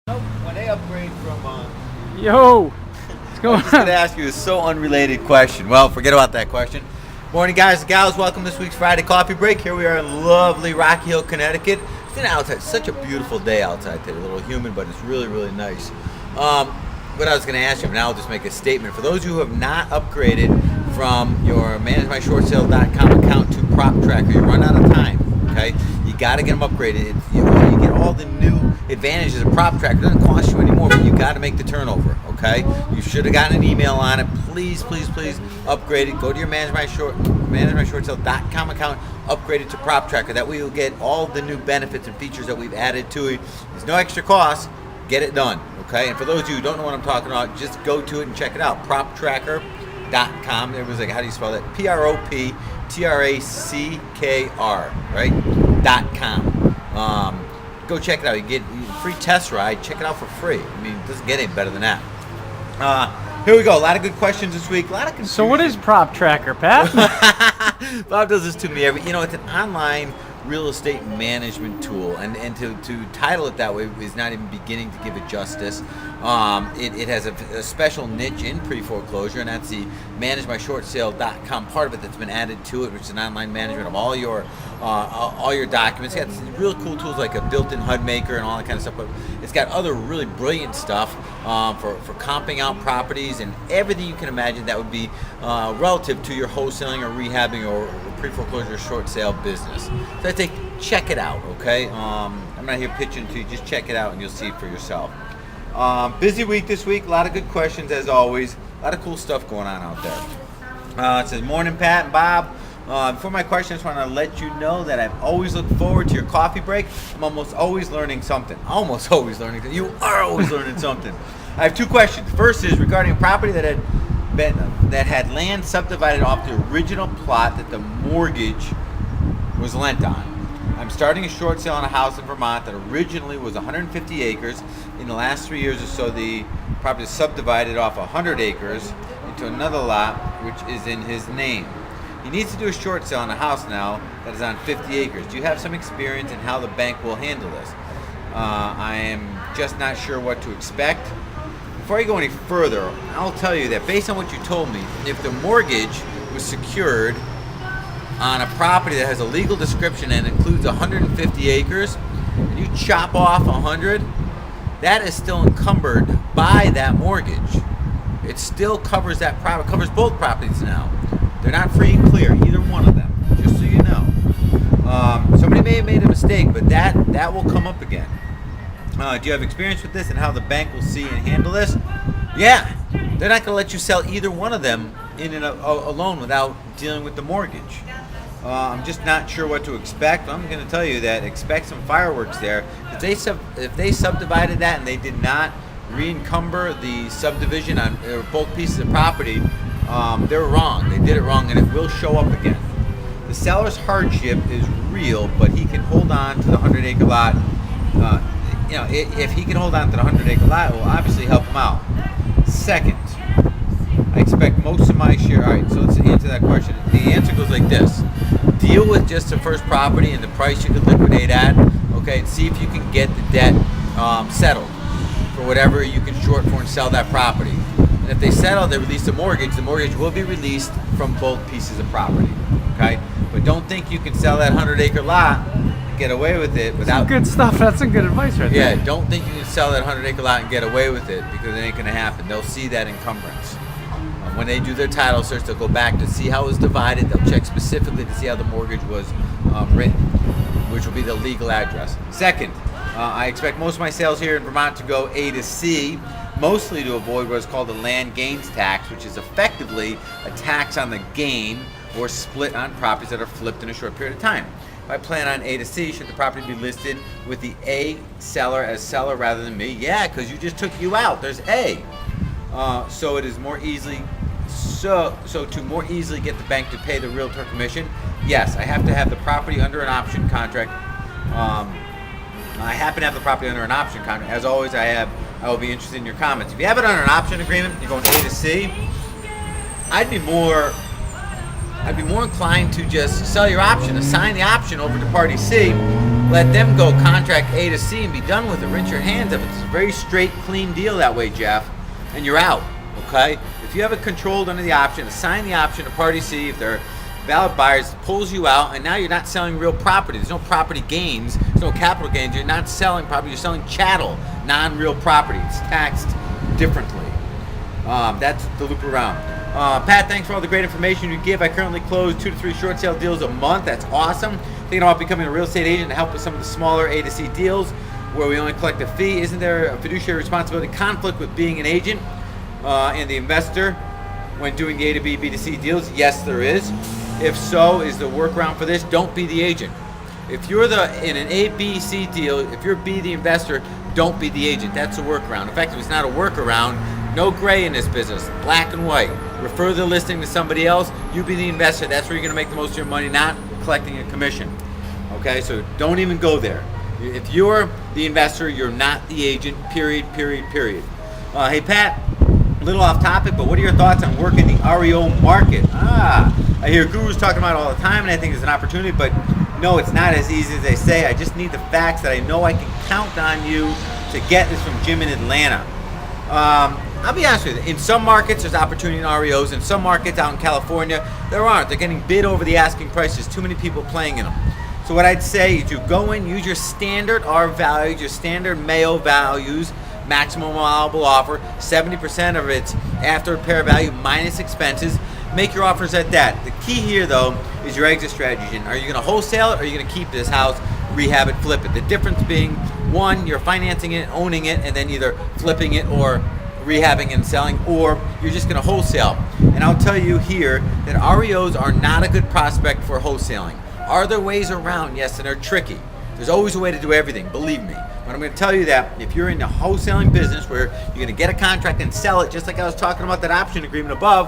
When they upgrade from, Yo, what's I'm going just going to on? ask you a so unrelated question. Well, forget about that question. Morning, guys and gals. Welcome to this week's Friday Coffee Break. Here we are in lovely Rocky Hill, Connecticut. It's been outside. Such a beautiful day outside today. A little humid, but it's really, really nice. What I was going to ask you, now I'll just make a statement. For those who have not upgraded from your ManageMyShortSale.com account to Prop Tracker, you run out of time. Okay, you got to get them upgraded. You get all the new advantages of Prop Tracker. It doesn't cost you anymore, but you got to make the turnover. Okay, you should have gotten an email on it. Please, please, please upgrade it. Go to your ManageMyShortSale.com account, upgrade it to Prop Tracker. That way you'll get all the new benefits and features that we've added to it. There's no extra cost. Get it done. Okay, and for those of you who don't know what I'm talking about, just go to it and check it out. PropTracker.com. Everyone's like, how do you spell that? PropTracker, right? .com. Go check it out. You get a free test ride. Check it out for free. I mean, it doesn't get any better than that. Here we go. A lot of good questions this week. A lot of confusion. So what is Prop Tracker, Pat? Bob does this to me every. It's an online real estate management tool, and to title it that way is not even beginning to give it justice. It has a special niche in pre-foreclosure, and that's the ManageMyShortSale.com part of it that's been added to it, which is an online management of all your documents. It's got really cool tools like a built-in HUD maker and all that kind of stuff, but it's got other really brilliant stuff for comping out properties and everything you can imagine that would be relative to your wholesaling or rehabbing or pre-foreclosure short sale business. So I'd say check it out, okay? I'm not here pitching to you. Just check it out and you'll see it for yourself. Busy week this week. A lot of good questions as always. A lot of cool stuff going on out there. It says, morning, Pat and Bob. Before my question, I just want to let you know that I've always looked forward to your coffee break. I'm almost always learning something. Almost always learning something. You are always learning something. I have two questions. First is regarding a property that had land subdivided off the original plot that the mortgage was lent on. I'm starting a short sale on a house in Vermont that originally was 150 acres. In the last 3 years or so, the property is subdivided off 100 acres into another lot, which is in his name. He needs to do a short sale on a house now that is on 50 acres. Do you have some experience in how the bank will handle this? I am just not sure what to expect. Before I go any further, I'll tell you that based on what you told me, if the mortgage was secured on a property that has a legal description and includes 150 acres, and you chop off 100, that is still encumbered by that mortgage. It still covers that property, covers both properties now. They're not free and clear, either one of them, just so you know. Somebody may have made a mistake, but that will come up again. Do you have experience with this and how the bank will see and handle this? Yeah, they're not going to let you sell either one of them in and alone without dealing with the mortgage. I'm just not sure what to expect. I'm going to tell you that expect some fireworks there. If they subdivided that and they did not re-encumber the subdivision on both pieces of property, they're wrong. They did it wrong, and it will show up again. The seller's hardship is real, but he can hold on to the 100-acre lot. If he can hold on to the 100-acre lot, it will obviously help him out. Second, I expect most of my share. All right, so let's answer that question. The answer goes like this. Deal with just the first property and the price you can liquidate at, okay, and see if you can get the debt settled for whatever you can short for and sell that property. And if they settle, they release the mortgage will be released from both pieces of property, okay? But don't think you can sell that 100-acre lot and get away with it without... Some good stuff. That's some good advice right there. Yeah, don't think you can sell that 100-acre lot and get away with it, because it ain't going to happen. They'll see that encumbrance. When they do their title search, they'll go back to see how it was divided. They'll check specifically to see how the mortgage was written, which will be the legal address. Second, I expect most of my sales here in Vermont to go A to C, mostly to avoid what is called the land gains tax, which is effectively a tax on the gain or split on properties that are flipped in a short period of time. If I plan on A to C, should the property be listed with the A seller as seller rather than me? Yeah, because you just took you out. There's A. So it is more easily... So to more easily get the bank to pay the realtor commission, yes, I have to have the property under an option contract. I happen to have the property under an option contract. As always, I will be interested in your comments. If you have it under an option agreement, you're going A to C, I'd be more inclined to just sell your option, assign the option over to party C, let them go contract A to C and be done with it. Rinse your hands of it. It's a very straight, clean deal that way, Jeff. And you're out, okay? If you have it controlled under the option, assign the option to party C if they're valid buyers, pulls you out, and now you're not selling real property. There's no property gains. There's no capital gains. You're not selling property. You're selling chattel, non-real property. It's taxed differently. That's the loop around. Pat, thanks for all the great information you give. I currently close 2 to 3 short sale deals a month. That's awesome. Thinking about becoming a real estate agent to help with some of the smaller A to C deals where we only collect a fee. Isn't there a fiduciary responsibility conflict with being an agent and the investor when doing the A to B, B to C deals? Yes, there is. If so, is the workaround for this? Don't be the agent. If you're in an A, B, C deal, if you're B, the investor, don't be the agent. That's a workaround. In fact, if it's not a workaround, no gray in this business, black and white. Refer the listing to somebody else. You be the investor. That's where you're going to make the most of your money, not collecting a commission. Okay, so don't even go there. If you're the investor, you're not the agent, period, period, period. Hey, Pat, a little off topic, but what are your thoughts on working the REO market? I hear gurus talking about it all the time, and I think it's an opportunity, but no, it's not as easy as they say. I just need the facts that I know I can count on you to get. This from Jim in Atlanta. I'll be honest with you. In some markets, there's opportunity in REOs. In some markets out in California, there aren't. They're getting bid over the asking price. There's too many people playing in them. So what I'd say is you go in, use your standard R values, your standard Mayo values, maximum allowable offer. 70% of it's after repair value minus expenses. Make your offers at that. The key here, though, is your exit strategy. Are you going to wholesale it or are you going to keep this house, rehab it, flip it? The difference being, one, you're financing it, owning it, and then either flipping it or rehabbing and selling, or you're just going to wholesale. And I'll tell you here that REOs are not a good prospect for wholesaling. Are there ways around? Yes, and they're tricky. There's always a way to do everything, believe me. But I'm going to tell you that if you're in the wholesaling business where you're going to get a contract and sell it, just like I was talking about that option agreement above,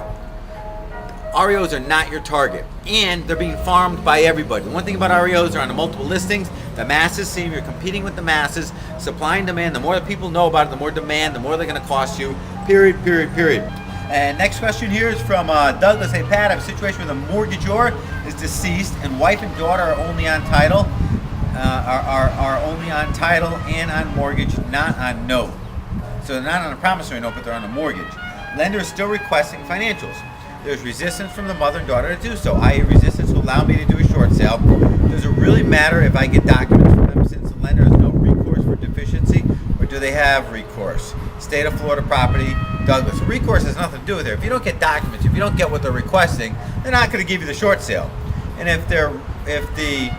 REOs are not your target, and they're being farmed by everybody. The one thing about REOs, they're on the multiple listings. The masses see you're competing with the masses. Supply and demand, the more that people know about it, the more demand, the more they're going to cost you, period, period, period. And next question here is from Douglas. Hey, Pat, I have a situation where the mortgagor is deceased and wife and daughter are only on title, are only on title and on mortgage, not on note. So they're not on a promissory note, but they're on a mortgage. Lender is still requesting financials. There's resistance from the mother and daughter to do so, i.e. resistance to allow me to do a short sale. Does it really matter if I get documents from them since the lender has no recourse for deficiency, or do they have recourse? State of Florida property, Douglas. Recourse has nothing to do with it. If you don't get documents, if you don't get what they're requesting, they're not going to give you the short sale. And if the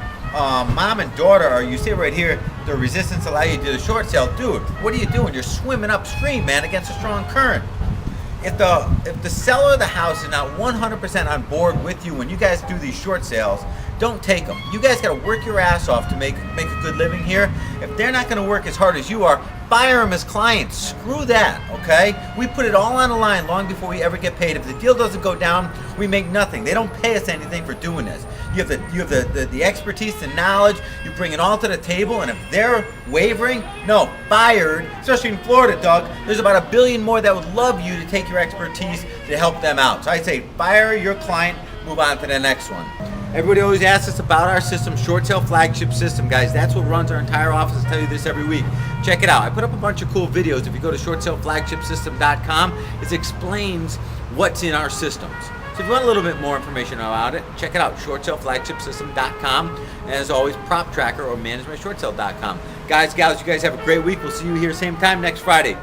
mom and daughter are, you see right here, the resistance allow you to do the short sale, dude, what are you doing? You're swimming upstream, man, against a strong current. If the seller of the house is not 100% on board with you when you guys do these short sales, don't take them. You guys got to work your ass off to make a good living here. If they're not going to work as hard as you are, fire them as clients. Screw that, okay? We put it all on the line long before we ever get paid. If the deal doesn't go down, we make nothing. They don't pay us anything for doing this. You have the expertise, the knowledge. You bring it all to the table, and if they're wavering, no, fired. Especially in Florida, Doug. There's about 1 billion more that would love you to take your expertise to help them out. So I'd say fire your client, move on to the next one. Everybody always asks us about our system, short sale flagship system, guys. That's what runs our entire office. I tell you this every week. Check it out. I put up a bunch of cool videos. If you go to shortsaleflagshipsystem.com, it explains what's in our systems. So if you want a little bit more information about it, check it out, shortsaleflagshipsystem.com. And as always, PropTracker or managementshortsale.com. Guys, gals, you guys have a great week. We'll see you here same time next Friday.